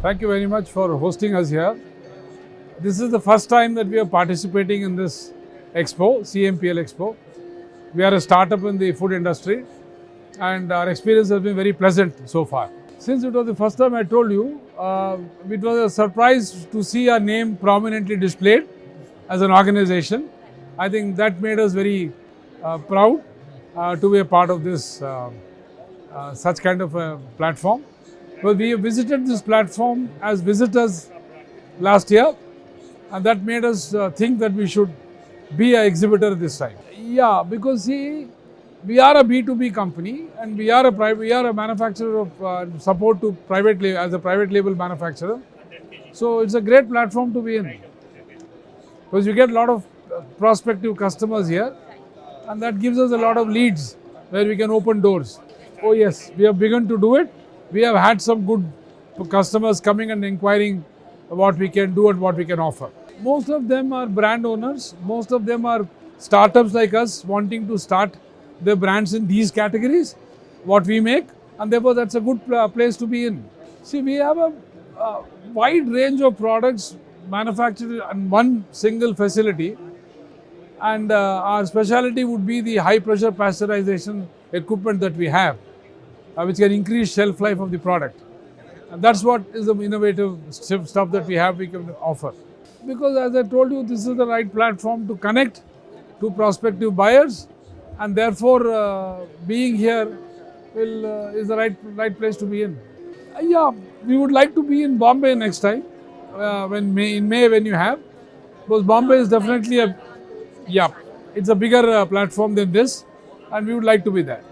Thank you very much for hosting us here. This is the first time that we are participating in this expo, CMPL Expo. We are a startup in the food industry and our experience has been very pleasant so far. Since it was the first time, I told you, it was a surprise to see our name prominently displayed as an organization. I think that made us very proud to be a part of this such kind of a platform. Well, we visited this platform as visitors last year, and that made us think that we should be an exhibitor this time. Yeah, because see, we are a B2B company and we are a manufacturer of support to private label, as a private label manufacturer. So it's a great platform to be in because you get a lot of prospective customers here, and that gives us a lot of leads where we can open doors. Oh yes, we have begun to do it. We have had some good customers coming and inquiring what we can do and what we can offer. Most of them are brand owners. Most of them are startups like us wanting to start their brands in these categories, what we make, and therefore that's a good place to be in. See, we have a wide range of products manufactured in one single facility, and our specialty would be the high pressure pasteurization equipment that we have, which can increase shelf life of the product. And that's what is the innovative stuff that we can offer. Because as I told you, this is the right platform to connect to prospective buyers, and therefore being here is the right place to be in. Yeah, we would like to be in Bombay next time, in May when you have, because Bombay is definitely it's a bigger platform than this, and we would like to be there.